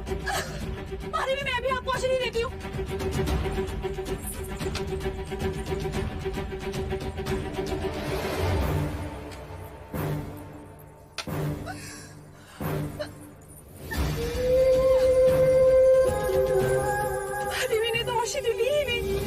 महादेवी मैं अभी आपको औषधि देती हूँ। महादेवी ने तो औषधि ली ही नहीं।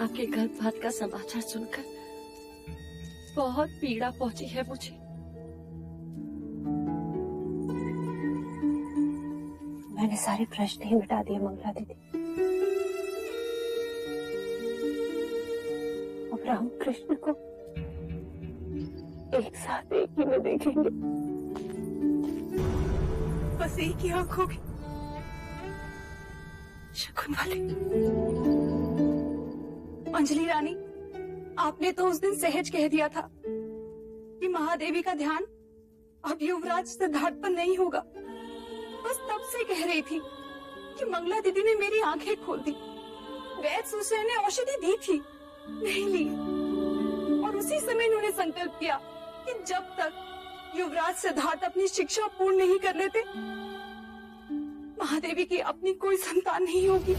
आपके गर्भपात का समाचार सुनकर बहुत पीड़ा पहुंची है मुझे। मैंने सारे प्रश्न ही मिटा दिए मंगला दीदी। अब रामकृष्ण को एक साथ एक ही में देखेंगे। बस एक ही आंख होगी शकुन वाली। अंजलि रानी, आपने तो उस दिन सहज कह दिया था कि महादेवी का ध्यान अब युवराज सिद्धार्थ पर नहीं होगा। बस तब से कह रही थी कि मंगला दीदी ने मेरी आंखें खोल दी। वैद्य सुसैन ने औषधि दी थी, नहीं ली, और उसी समय उन्होंने संकल्प किया कि जब तक युवराज सिद्धार्थ अपनी शिक्षा पूर्ण नहीं कर लेते, महादेवी की अपनी कोई संतान नहीं होगी।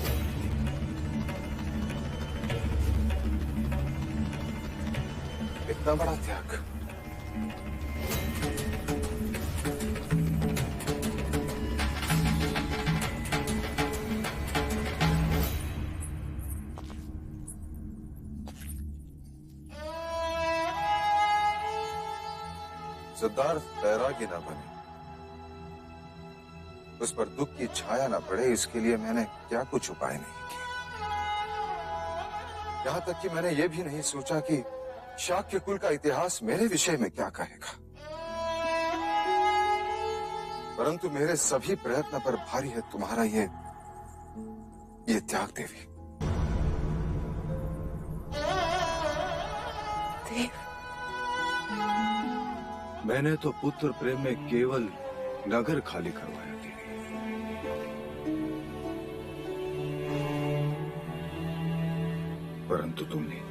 इतना बड़ा त्याग। सिद्धार्थ बैरागी ना बने, उस पर दुख की छाया ना पड़े, इसके लिए मैंने क्या कुछ उपाय नहीं किए। यहां तक कि मैंने यह भी नहीं सोचा कि शाक्य कुल का इतिहास मेरे विषय में क्या कहेगा। परंतु मेरे सभी प्रयत्न पर भारी है तुम्हारा ये त्याग देवी। देव, मैंने तो पुत्र प्रेम में केवल नगर खाली करवाया देवी। परंतु तुमने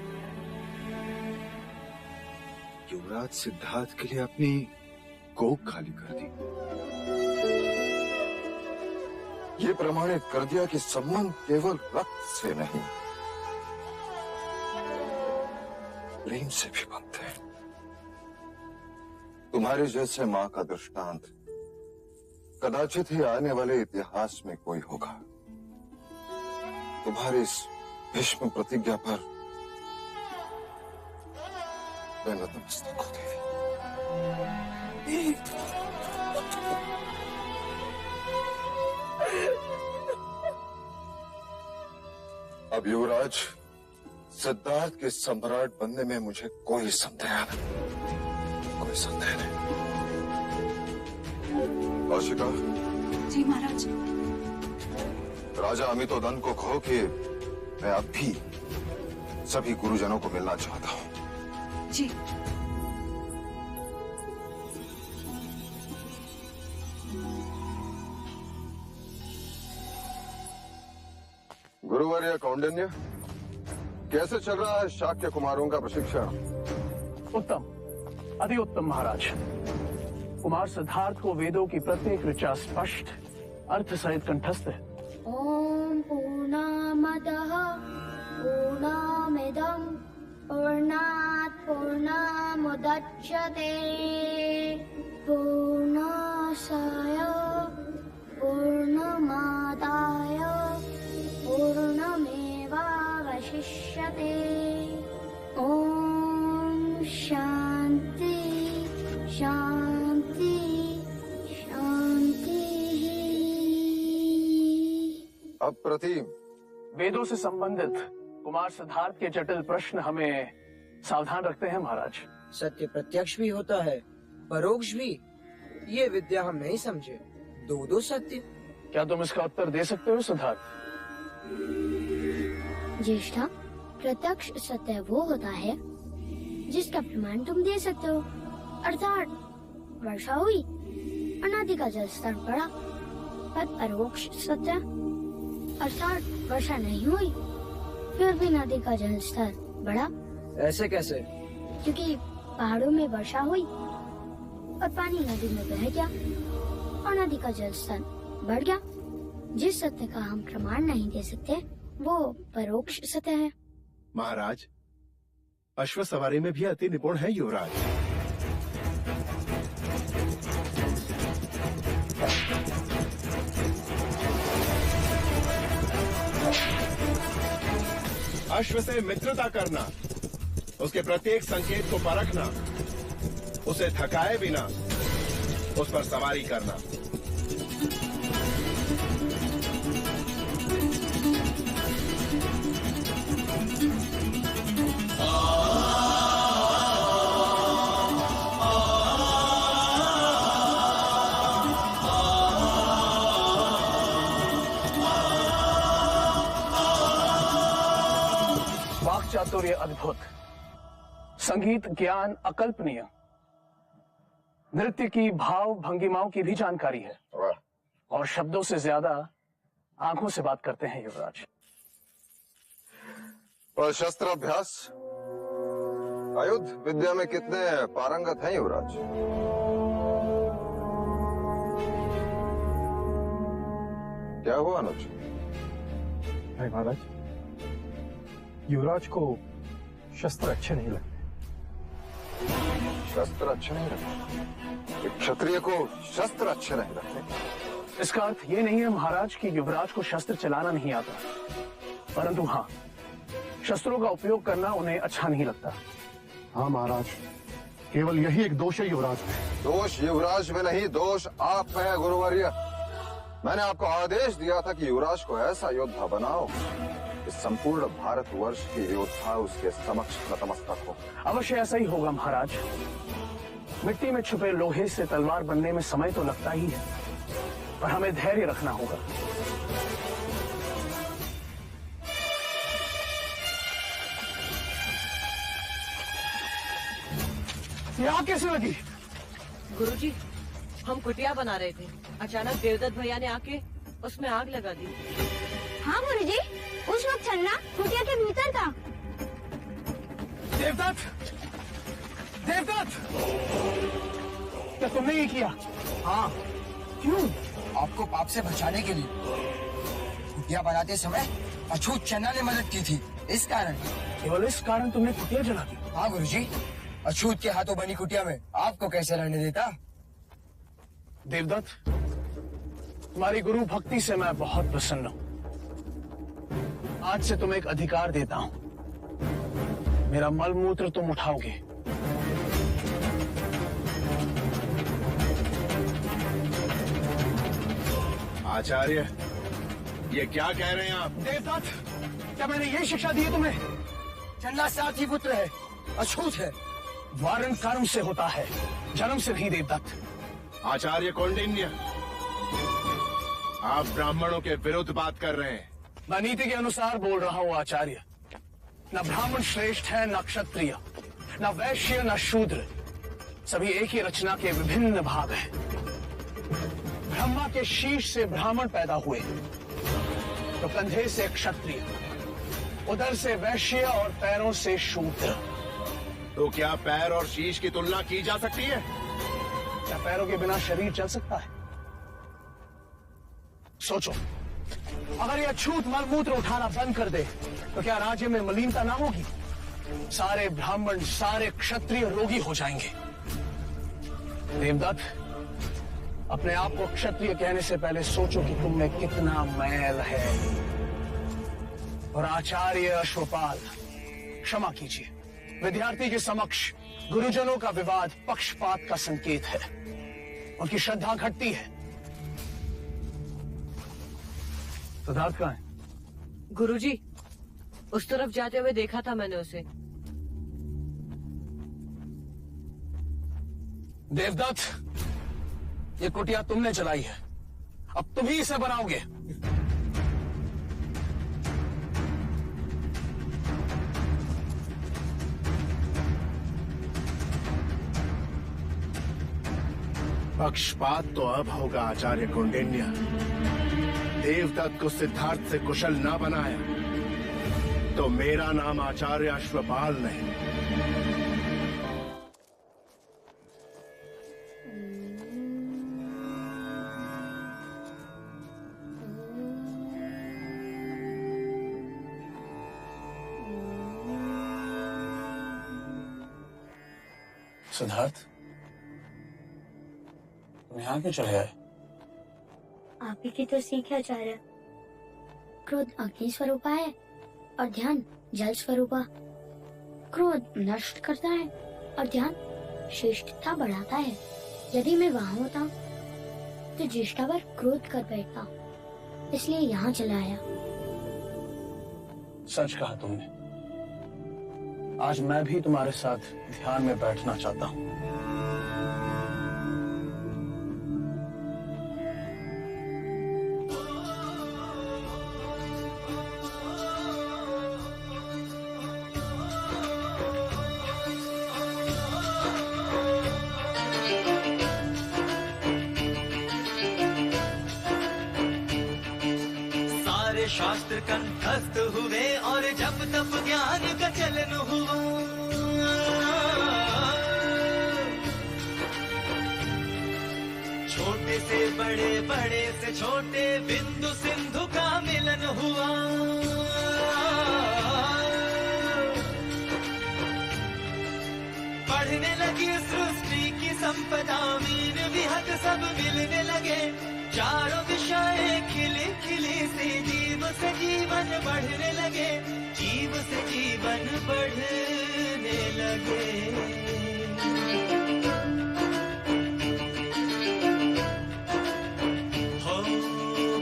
युवराज सिद्धार्थ के लिए अपनी कोख खाली कर दी। ये प्रमाणित कर दिया कि संबंध केवल रक्त से नहीं, प्रेम से भी बनते हैं। तुम्हारे जैसे मां का दृष्टांत कदाचित ही आने वाले इतिहास में कोई होगा। तुम्हारी इस भीष्म प्रतिज्ञा पर मैं नतमस्तक हो देवी। अब युवराज सिद्धार्थ के सम्राट बनने में मुझे कोई संदेह नहीं, कोई संदेह नहीं। कौशिका। जी महाराज। राजा अमितोदन को कहो कि मैं अब भी सभी गुरुजनों को मिलना चाहता हूं। जी। गुरुवर्य कौंडिन्य, कैसे चल रहा है शाक्य कुमारों का प्रशिक्षण? उत्तम, अति उत्तम महाराज। कुमार सिद्धार्थ को वेदों की प्रत्येक ऋचा स्पष्ट अर्थ सहित कंठस्थ है। ओम पूर्णमदः पूर्णमिदं पूर्णात् पूर्णमुदच्यते पूर्णस्य पूर्णमादाय पूर्णमेवावशिष्यते। ओम शांति शांति शांति। अप्रतिम। वेदों से संबंधित कुमार सिद्धार्थ के जटिल प्रश्न हमें सावधान रखते हैं महाराज। सत्य प्रत्यक्ष भी होता है, परोक्ष भी। ये विद्या हम नहीं समझे। दो सत्य। क्या तुम इसका उत्तर दे सकते हो सिद्धार्थ? ज्येष्ठा, प्रत्यक्ष सत्य वो होता है जिसका प्रमाण तुम दे सकते हो। अर्थात वर्षा हुई और नदी का जल स्तर बढ़ा। पर परोक्ष सत्य अर्थात वर्षा नहीं हुई फिर भी नदी का जल स्तर बढ़ा। ऐसे कैसे? क्योंकि पहाड़ों में वर्षा हुई और पानी नदी में बह गया और नदी का जल स्तर बढ़ गया। जिस सत्य का हम प्रमाण नहीं दे सकते वो परोक्ष सत्य है। महाराज, अश्व सवारी में भी अति निपुण है युवराज। अश्व से मित्रता करना, उसके प्रत्येक संकेत को परखना, उसे थकाए बिना उस पर सवारी करना। चातुर्य अद्भुत, संगीत ज्ञान अकल्पनीय, नृत्य की भाव भंगिमाओं की भी जानकारी है और शब्दों से ज्यादा आंखों से बात करते हैं युवराज। और शस्त्र अभ्यास आयुध विद्या में कितने पारंगत हैं युवराज? क्या हुआ अनुज? नहीं महाराज, युवराज को शस्त्र अच्छे नहीं लगते। शस्त्र अच्छे नहीं लगते? एक क्षत्रिय को शस्त्र अच्छे नहीं लगते? इसका अर्थ ये नहीं है महाराज कि युवराज को शस्त्र चलाना नहीं आता, परंतु हाँ, शस्त्रों का उपयोग करना उन्हें अच्छा नहीं लगता। हाँ महाराज, केवल यही एक दोष है युवराज में। दोष युवराज में नहीं, दोष आप में है गुरुवर्य। मैंने आपको आदेश दिया था कि युवराज को ऐसा योद्धा बनाओ इस संपूर्ण भारतवर्ष की योद्धा उसके समक्ष नतमस्तक हो। अवश्य ऐसा ही होगा महाराज। मिट्टी में छुपे लोहे से तलवार बनने में समय तो लगता ही है, पर हमें धैर्य रखना होगा। ये आग कैसे लगी? गुरुजी, हम कुटिया बना रहे थे, अचानक देवदत्त भैया ने आके उसमें आग लगा दी। हाँ गुरुजी, उस वक्त चलना कुटिया के भीतर था। देवदत्त, देवदत्त, क्या तुमने ये किया? हाँ, क्यों? आपको पाप से बचाने के लिए। कुटिया बनाते समय अछूत चन्ना ने मदद की थी, इस कारण। केवल इस कारण तुमने कुटिया जला दी? हाँ गुरुजी, अछूत के हाथों बनी कुटिया में आपको कैसे रहने देता? देवदत्त, तुम्हारी गुरु भक्ति से मैं बहुत प्रसन्न हूँ। आज से तुम्हें एक अधिकार देता हूँ, मेरा मल मूत्र तुम उठाओगे। आचार्य, ये क्या कह रहे हैं आप? देवदत्त, क्या मैंने ये शिक्षा दी है तुम्हें? चन्ना साथी पुत्र है, अछूत है। वारण कर्म से होता है, जन्म से नहीं देवदत्त। आचार्य कौंडिन्य, आप ब्राह्मणों के विरुद्ध बात कर रहे हैं। मैं नीति के अनुसार बोल रहा हूँ आचार्य। न ब्राह्मण श्रेष्ठ है, न क्षत्रिय, न वैश्य, न शूद्र। सभी एक ही रचना के विभिन्न भाग हैं। ब्रह्मा के शीश से ब्राह्मण पैदा हुए, तो कंधे से क्षत्रिय, उदर से वैश्य और पैरों से शूद्र। तो क्या पैर और शीश की तुलना की जा सकती है? क्या पैरों के बिना शरीर चल सकता है? सोचो, अगर ये अछूत मलमूत्र उठाना बंद कर दे तो क्या राज्य में मलिनता ना होगी? सारे ब्राह्मण, सारे क्षत्रिय रोगी हो जाएंगे। देवदत्त, अपने आप को क्षत्रिय कहने से पहले सोचो कि तुम में कितना मैल है। और आचार्य अश्वपाल, क्षमा कीजिए, विद्यार्थी के समक्ष गुरुजनों का विवाद पक्षपात का संकेत है। उनकी श्रद्धा घटती है। सिद्धार्थ कहाँ है? गुरुजी, उस तरफ जाते हुए देखा था मैंने उसे। देवदत्त, ये कुटिया तुमने चलाई है, अब तुम ही इसे बनाओगे। पक्षपात तो अब होगा आचार्य कौंडिन्य। देवदत्त को सिद्धार्थ से कुशल ना बनाया तो मेरा नाम आचार्य अश्वपाल नहीं। सिद्धार्थ, तुम यहाँ क्यों चले आए? आप ही की तो सीख है आचार्य। क्रोध अग्नि स्वरूपा है और ध्यान जल स्वरूपा। क्रोध नष्ट करता है और ध्यान श्रेष्ठता बढ़ाता है। यदि मैं वहाँ होता तो ज्येष्ठा पर क्रोध कर बैठता, इसलिए यहाँ चला आया। सच कहा तुमने। आज मैं भी तुम्हारे साथ ध्यान में बैठना चाहता हूँ। शास्त्र कंठस्थ हुए और जब तब ज्ञान का चलन हुआ। छोटे से बड़े, बड़े से छोटे, बिंदु सिंधु का मिलन हुआ। बढ़ने लगी सृष्टि की संपदा, मीन विहत सब मिलने लगे। चारों दिशाएं खिली खिली सी, जीव से जीवन बढ़ने लगे, जीव से जीवन बढ़ने लगे। हो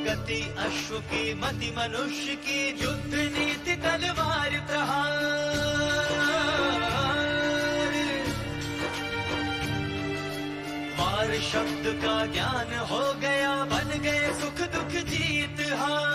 गति अश्व की, मति मनुष्य की, युद्ध नीति तलवार प्रहार। वार शब्द का ज्ञान हो गया, बन गए सुख दुख जीत हार।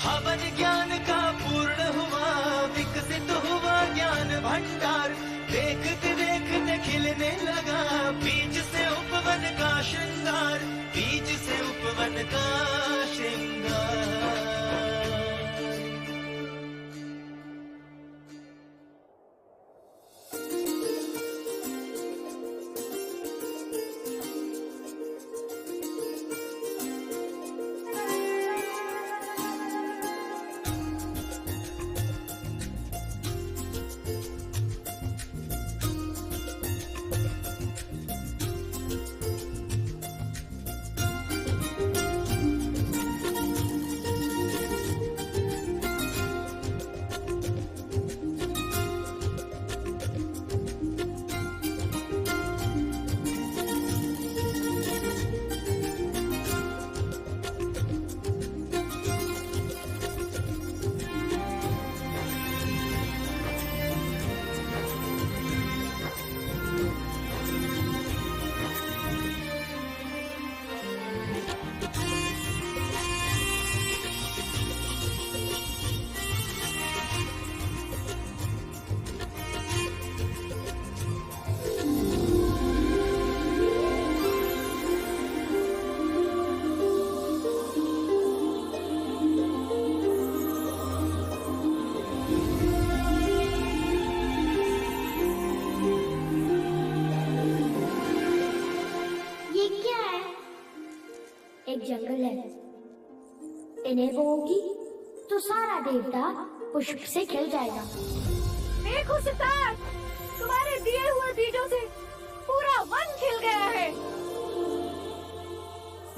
हवन ज्ञान का पूर्ण हुआ, विकसित हुआ ज्ञान भंडार। देखते देखते खिलने लगा, बीज से उपवन का श्रृंगार, बीज से उपवन का श्रृंगार। जंगल है, इन्हें बोओगी तो सारा देवता पुष्प से खिल जाएगा। देखो सिद्धार्थ, तुम्हारे दिए हुए बीजों से पूरा वन खिल गया है।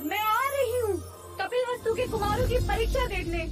मैं आ रही हूँ कपिलवस्तु के कुमारों की परीक्षा देखने।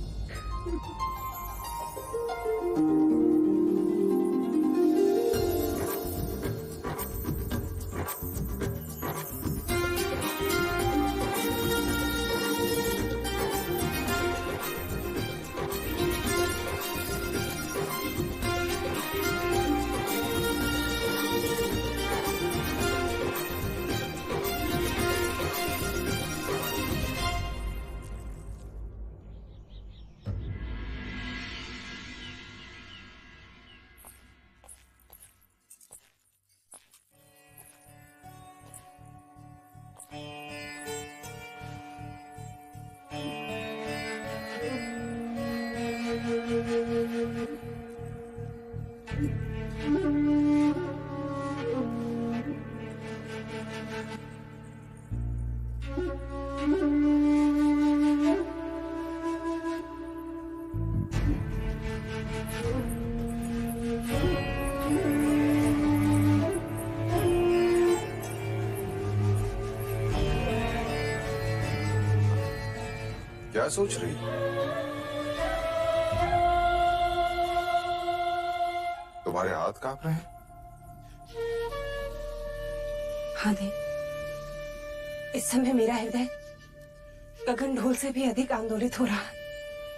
क्या सोच रही? तुम्हारे हाथ कांप रहे हैं? हाँ देव, इस समय मेरा हृदय गगन ढोल से भी अधिक आंदोलित हो रहा है।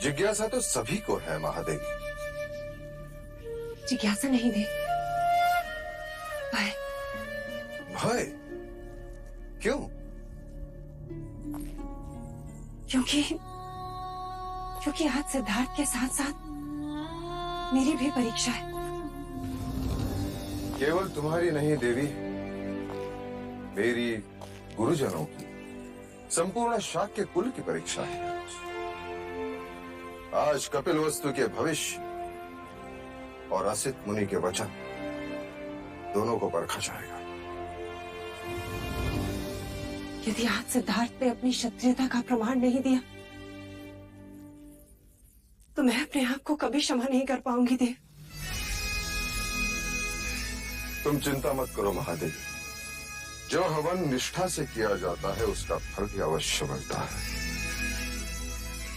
जिज्ञासा तो सभी को है महादेवी। जिज्ञासा नहीं देव, भय। भय? क्यों? क्योंकि आज सिद्धार्थ के साथ साथ मेरी भी परीक्षा है। केवल तुम्हारी नहीं देवी, मेरी, गुरुजनों की, संपूर्ण शाक्य कुल की परीक्षा है। आज कपिल वस्तु के भविष्य और असित मुनि के वचन दोनों को परखा जाएगा। यदि आज सिद्धार्थ ने अपनी क्षत्रियता का प्रमाण नहीं दिया तो मैं अपने आप को कभी क्षमा नहीं कर पाऊंगी देव। तुम चिंता मत करो महादेवी, जो हवन निष्ठा से किया जाता है उसका फल भी अवश्य मिलता है।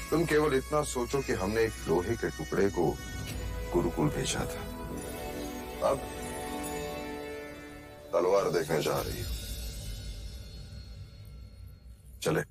तुम केवल इतना सोचो कि हमने एक लोहे के टुकड़े को गुरुकुल भेजा था, अब तलवार देखने जा रही हो। चले।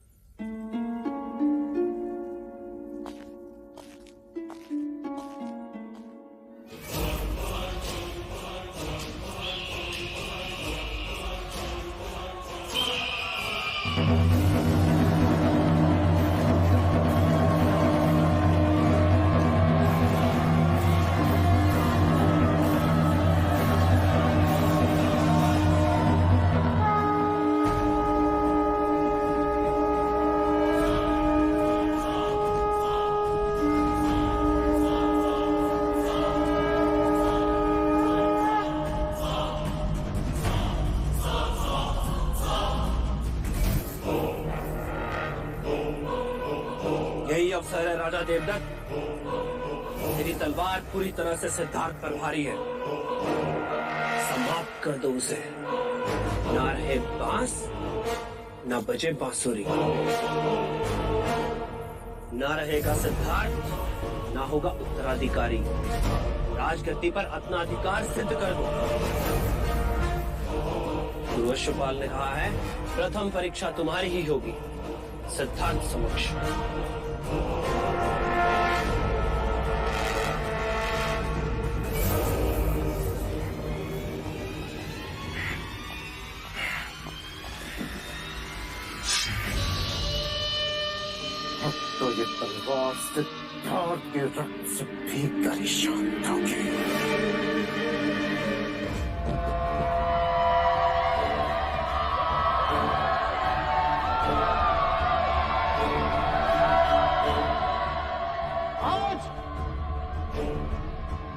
अवसर है राजा देवदत्त, तेरी तलवार पूरी तरह से सिद्धार्थ पर भारी है, समाप्त कर दो उसे। ना रहे बांस, ना बजे बांसुरी। ना रहेगा सिद्धार्थ, ना होगा उत्तराधिकारी। राजगद्दी पर अपना अधिकार सिद्ध कर दो। गुरु अश्वपाल ने कहा है, प्रथम परीक्षा तुम्हारी ही होगी सिद्धार्थ समक्ष। तो ये तलवार सिद्धार्थ के रक्त से भीग कर शांत होगी। आज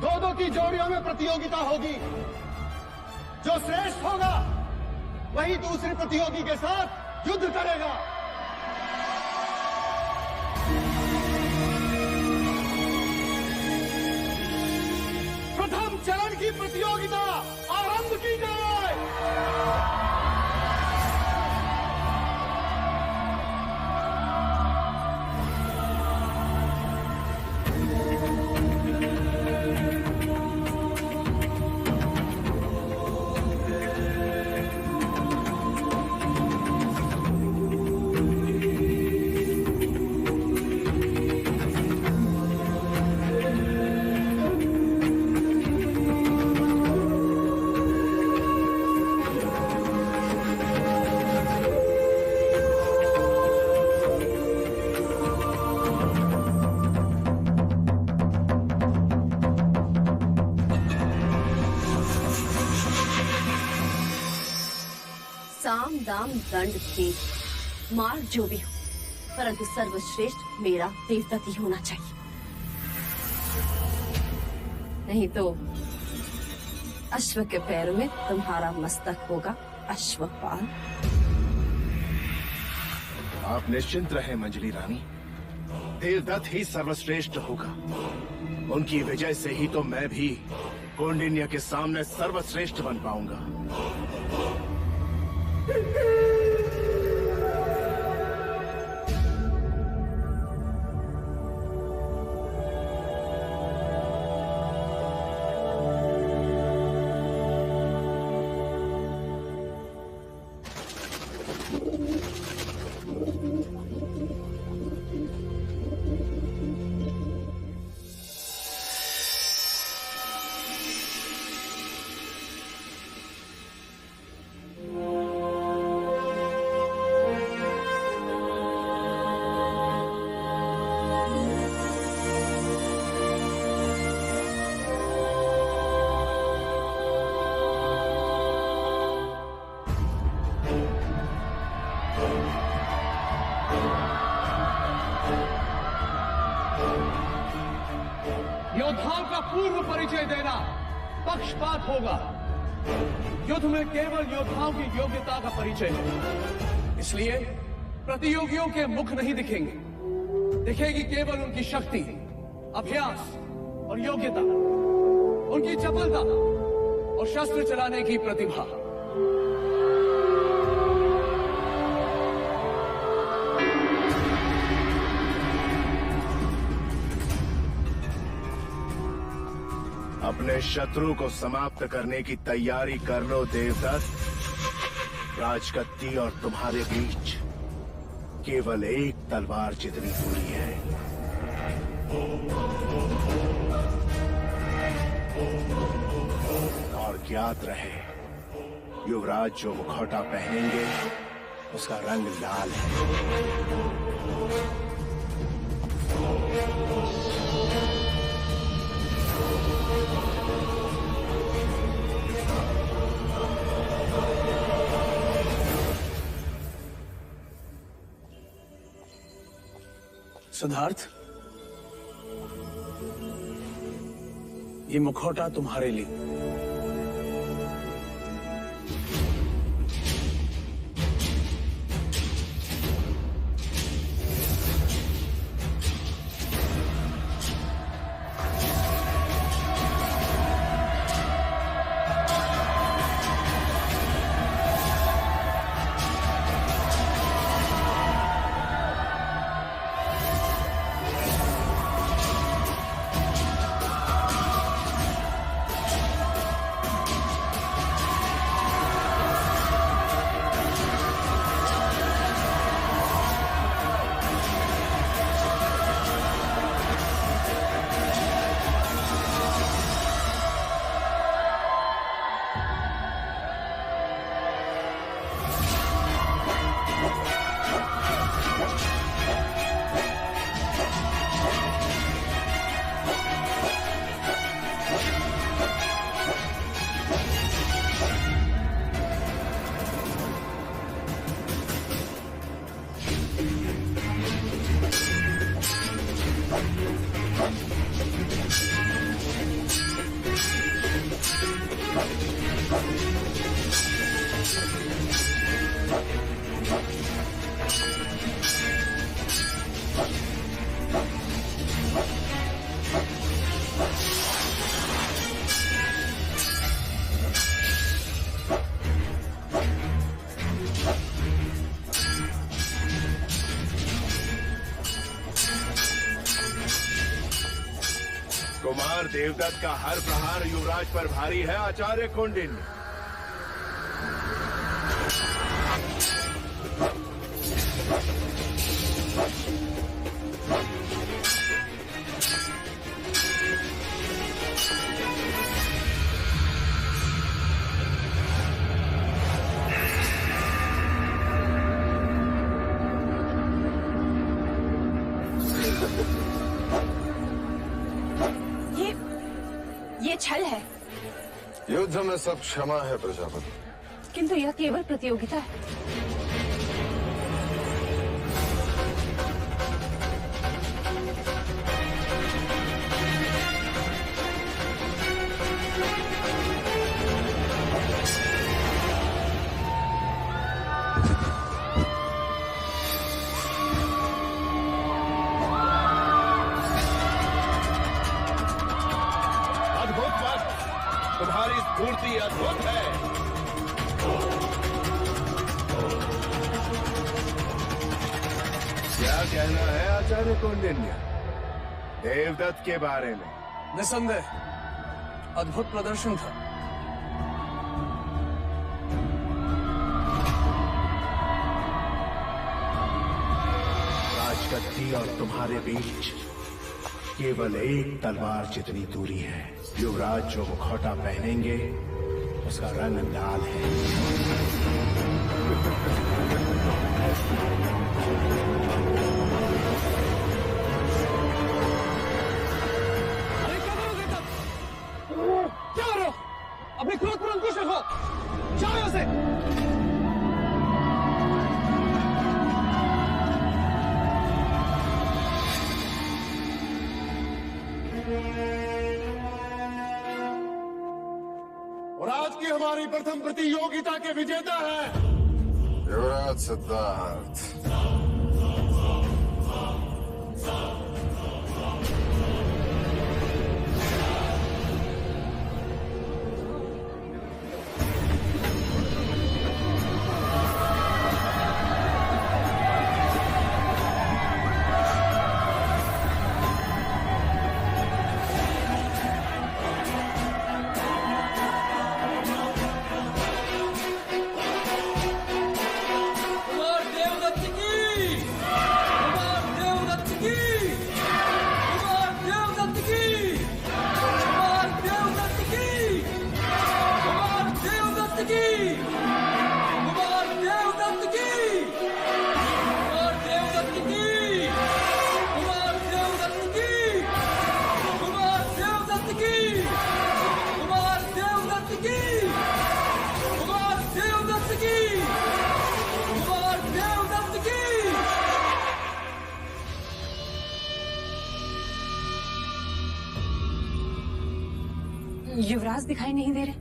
दो की जोड़ियों में प्रतियोगिता होगी। जो श्रेष्ठ होगा वही दूसरे प्रतियोगी के साथ युद्ध करेगा। प्रथम चरण की प्रतियोगिता आरंभ की जाए। साम दाम दंड भेद मार्ग जो भी हो, परंतु सर्वश्रेष्ठ मेरा देवदत्त ही होना चाहिए। नहीं तो अश्व के पैरों में तुम्हारा मस्तक होगा अश्वपाल। आप निश्चिंत रहे मंजली रानी, देवदत्त ही सर्वश्रेष्ठ होगा। उनकी विजय से ही तो मैं भी कौंडिन्य के सामने सर्वश्रेष्ठ बन पाऊंगा। पूर्व परिचय देना पक्षपात होगा। युद्ध में केवल योद्धाओं की योग्यता का परिचय है, इसलिए प्रतियोगियों के मुख नहीं दिखेंगे, दिखेगी केवल उनकी शक्ति, अभ्यास और योग्यता, उनकी चपलता और शस्त्र चलाने की प्रतिभा। अपने शत्रु को समाप्त करने की तैयारी कर लो देवदत्त। राजगद्दी और तुम्हारे बीच केवल एक तलवार जितनी दूरी है। और ज्ञात रहे, युवराज जो मुखौटा पहनेंगे उसका रंग लाल है। सिद्धार्थ, ये मुखौटा तुम्हारे लिए। कुमार देवदत्त का हर प्रहार युवराज पर भारी है आचार्य कौंडिन्य। ये छल है। युद्ध में सब क्षमा है प्रजापति, किंतु यह केवल प्रतियोगिता है। तुम्हारी स्फूर्ति अद्भुत है। क्या कहना है आचार्य कौंडिन्य देवदत्त के बारे में? निसंदेह अद्भुत प्रदर्शन था। राजगद्दी और तुम्हारे बीच केवल एक तलवार जितनी दूरी है। युवराज जो मुखौटा पहनेंगे उसका रंग लाल है। अरे क्या करोगे तब? क्या करो? अपने क्रोध पर अंकुश रखो। जाओ यहाँ से। प्रथम प्रतियोगिता के विजेता है युवराज सिद्धार्थ। युवराज दिखाई नहीं दे रहे।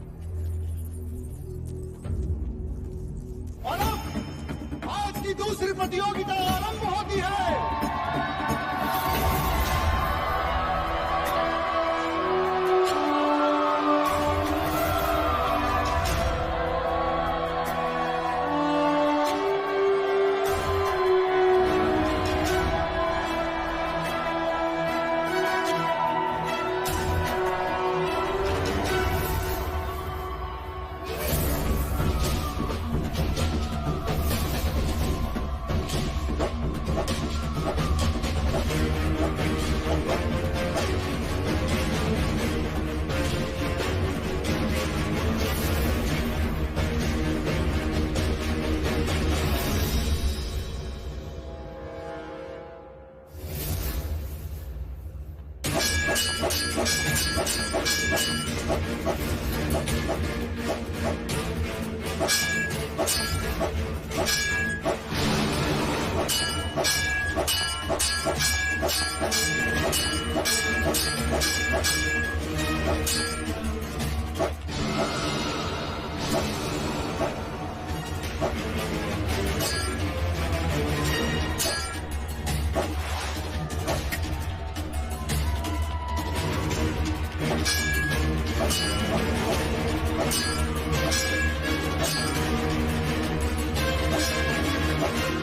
और अब आज की दूसरी प्रतियोगिता आरंभ होती है।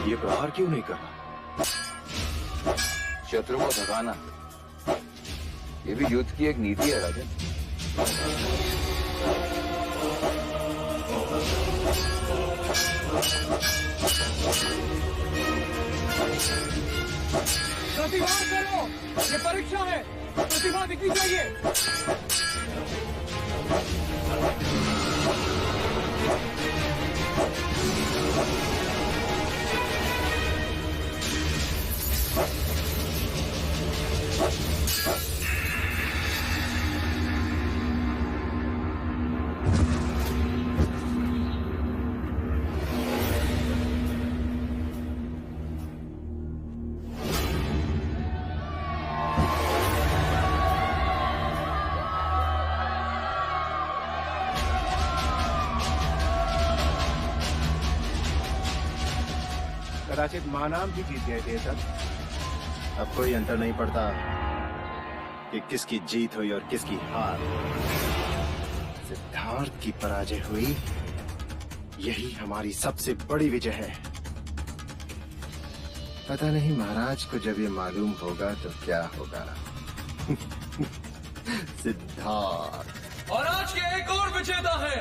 ये प्रहार क्यों नहीं कर रहा? शत्रु को भगाना ये भी युद्ध की एक नीति है राजन। प्रतिभा करो, ये परीक्षा है, प्रतिभा दिखनी चाहिए। कदाचित महानाम भी जीत गए थे तब। अब कोई अंतर नहीं पड़ता कि किसकी जीत हुई और किसकी हार। सिद्धार्थ की पराजय हुई, यही हमारी सबसे बड़ी विजय है। पता नहीं महाराज को जब ये मालूम होगा तो क्या होगा। सिद्धार्थ। और आज के एक और विजेता है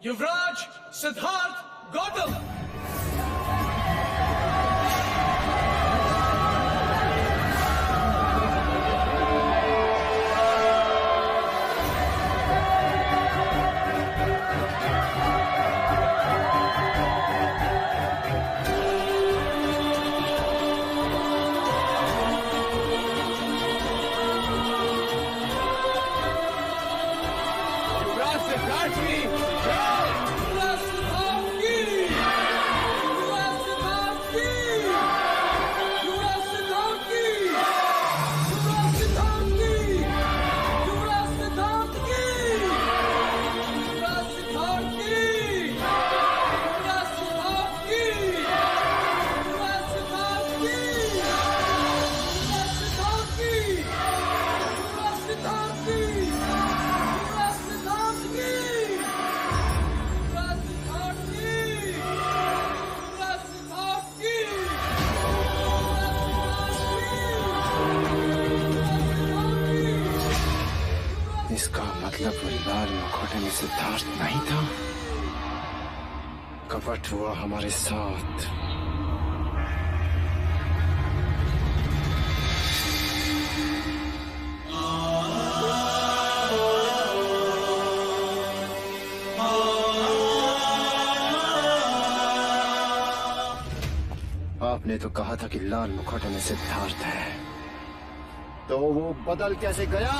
युवराज सिद्धार्थ गौतम। युवराज सिद्धार्थ की मतलब वो लाल मुखौटे में सिद्धार्थ नहीं था? कपट हुआ हमारे साथ। आपने तो कहा था कि लाल मुखौटे में सिद्धार्थ है, तो वो बदल कैसे गया?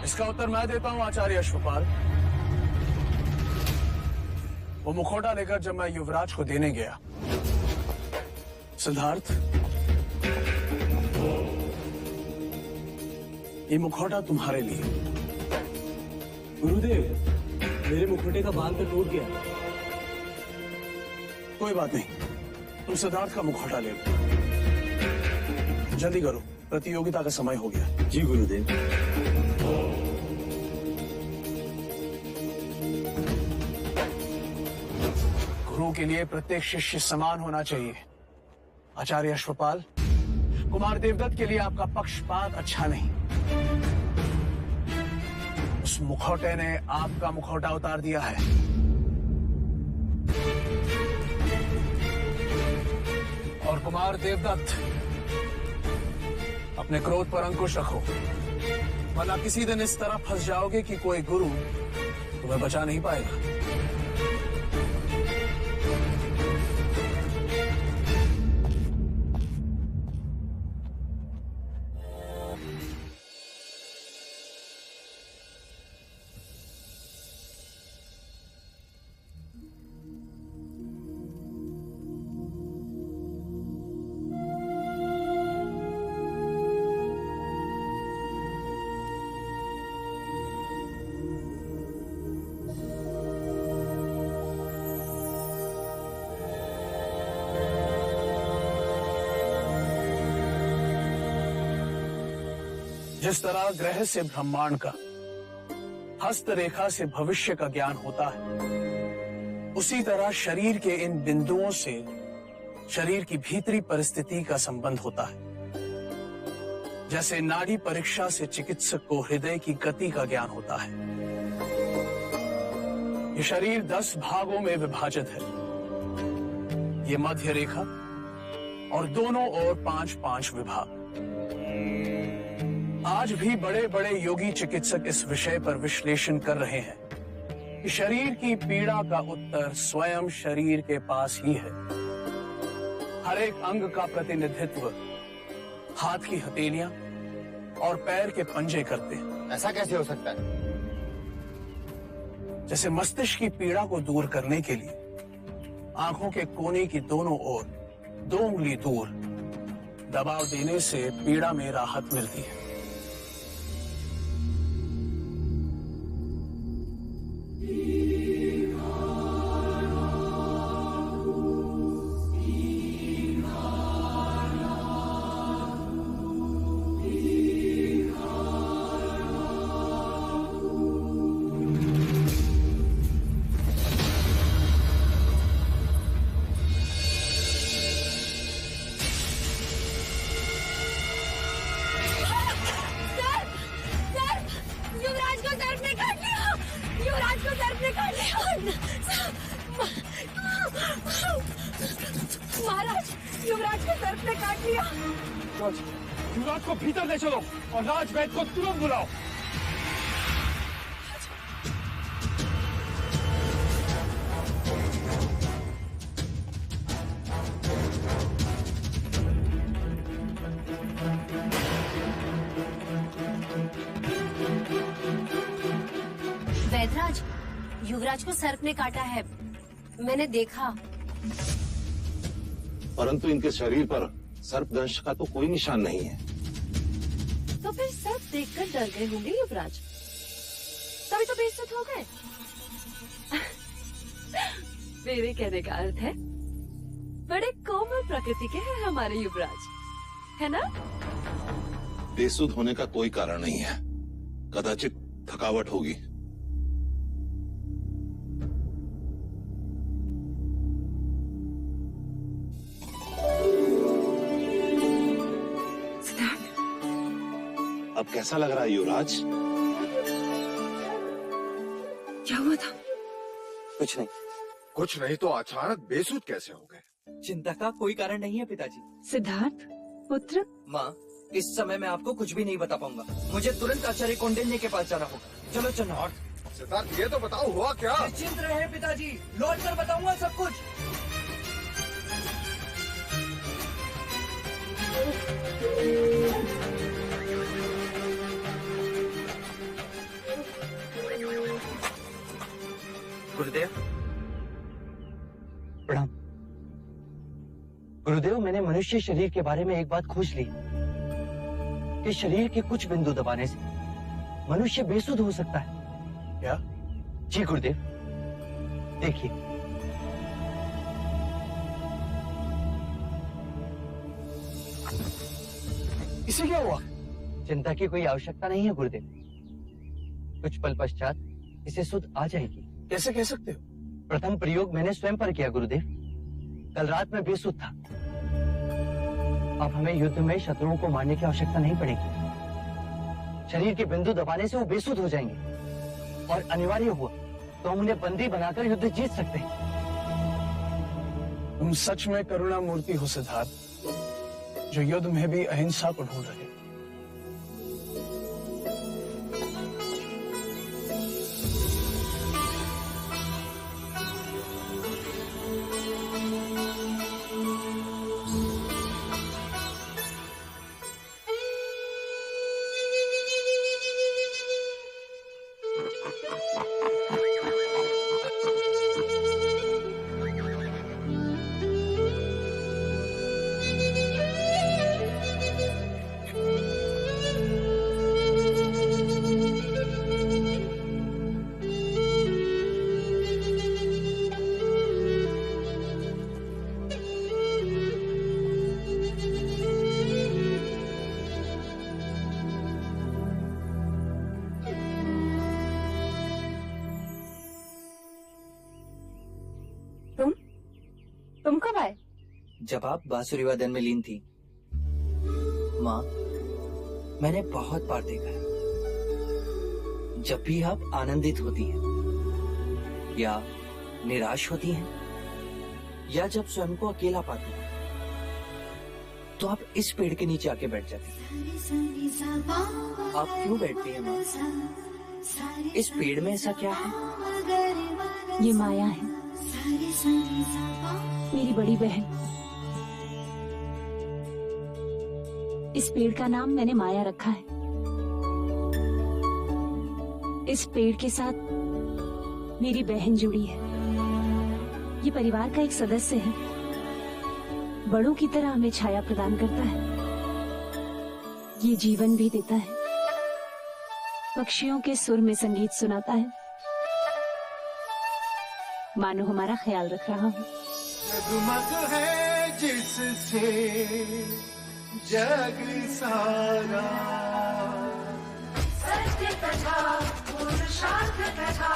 इसका उत्तर मैं देता हूं आचार्य अश्वपाल। वो मुखौटा लेकर जब मैं युवराज को देने गया, सिद्धार्थ, ये मुखौटा तुम्हारे लिए। गुरुदेव, मेरे मुखौटे का बाल तो टूट गया। कोई बात नहीं, तुम सिद्धार्थ का मुखौटा ले लो। जल्दी करो, प्रतियोगिता का समय हो गया। जी गुरुदेव। गुरु के लिए प्रत्येक शिष्य समान होना चाहिए। आचार्य अश्वपाल, कुमार देवदत्त के लिए आपका पक्षपात अच्छा नहीं। उस मुखौटे ने आपका मुखौटा उतार दिया है। और कुमार देवदत्त, अपने क्रोध पर अंकुश रखो, वरना किसी दिन इस तरह फंस जाओगे कि कोई गुरु तुम्हें बचा नहीं पाएगा। जिस तरह ग्रह से ब्रह्मांड का, हस्तरेखा से भविष्य का ज्ञान होता है, उसी तरह शरीर के इन बिंदुओं से शरीर की भीतरी परिस्थिति का संबंध होता है। जैसे नाड़ी परीक्षा से चिकित्सक को हृदय की गति का ज्ञान होता है। ये शरीर 10 भागों में विभाजित है। ये मध्य रेखा और दोनों ओर 5-5 विभाग। आज भी बड़े बड़े योगी चिकित्सक इस विषय पर विश्लेषण कर रहे हैं कि शरीर की पीड़ा का उत्तर स्वयं शरीर के पास ही है। हर एक अंग का प्रतिनिधित्व हाथ की हथेलियां और पैर के पंजे करते हैं। ऐसा कैसे हो सकता है? जैसे मस्तिष्क की पीड़ा को दूर करने के लिए आंखों के कोने की दोनों ओर 2 उंगली दूर दबाव देने से पीड़ा में राहत मिलती है। महाराज, युवराज को सर्प ने काट लिया। युवराज को भीतर ले चलो और राजवैद्य को तुरंत बुलाओ। वैदराज, युवराज को सर्प ने काटा है, मैंने देखा। परंतु इनके शरीर पर सर्पदंश का तो कोई निशान नहीं है। तो फिर सर्प देखकर डर गए होंगे युवराज, तभी तो बेइज्जत हो गए। मेरे कहने का अर्थ है बड़े कोमल प्रकृति के हैं हमारे युवराज, है ना? बेसुध होने का कोई कारण नहीं है, कदाचित थकावट होगी। अब कैसा लग रहा है युवराज? कुछ नहीं। कुछ नहीं तो अचानक बेसुध कैसे हो गए? चिंता का कोई कारण नहीं है पिताजी। सिद्धार्थ पुत्र। माँ, इस समय मैं आपको कुछ भी नहीं बता पाऊंगा। मुझे तुरंत आचार्य कौंडिन्य के पास जाना होगा। चलो चलो। सिद्धार्थ ये तो बताओ हुआ क्या? निश्चिंत रहे पिताजी, लौट कर बताऊंगा सब कुछ। गुरुदेव प्रणाम। गुरुदेव, मैंने मनुष्य शरीर के बारे में एक बात खोज ली कि शरीर के कुछ बिंदु दबाने से मनुष्य बेसुध हो सकता है। क्या? जी गुरुदेव, देखिए। इसे क्या हुआ? चिंता की कोई आवश्यकता नहीं है गुरुदेव, कुछ पल पश्चात इसे सुध आ जाएगी। कैसे कह सकते हो? प्रथम प्रयोग मैंने स्वयं पर किया गुरुदेव। कल रात में बेसुध था। अब हमें युद्ध में शत्रुओं को मारने की आवश्यकता नहीं पड़ेगी। शरीर के बिंदु दबाने से वो बेसुध हो जाएंगे और अनिवार्य हुआ तो हम उन्हें बंदी बनाकर युद्ध जीत सकते हैं। तुम सच में करुणा मूर्ति हो सिद्धार्थ, जो युद्ध में भी अहिंसा को ढूंढ रहे। तुम कब आए? जब आप बांसुरी वादन में लीन थी। माँ, मैंने बहुत बार देखा है, जब भी आप आनंदित होती हैं या निराश होती हैं या जब स्वयं को अकेला पाती हैं, तो आप इस पेड़ के नीचे आके बैठ जाती हैं। आप क्यों बैठती हैं माँ? इस पेड़ में ऐसा क्या है? ये माया है, मेरी बड़ी बहन। इस पेड़ का नाम मैंने माया रखा है। इस पेड़ के साथ मेरी बहन जुड़ी है। ये परिवार का एक सदस्य है, बड़ों की तरह हमें छाया प्रदान करता है, ये जीवन भी देता है, पक्षियों के सुर में संगीत सुनाता है, मानो हमारा ख्याल रख रहा हो। जगमग है जिससे जग सारा, सत्य कथा पुरुषार्थ कथा।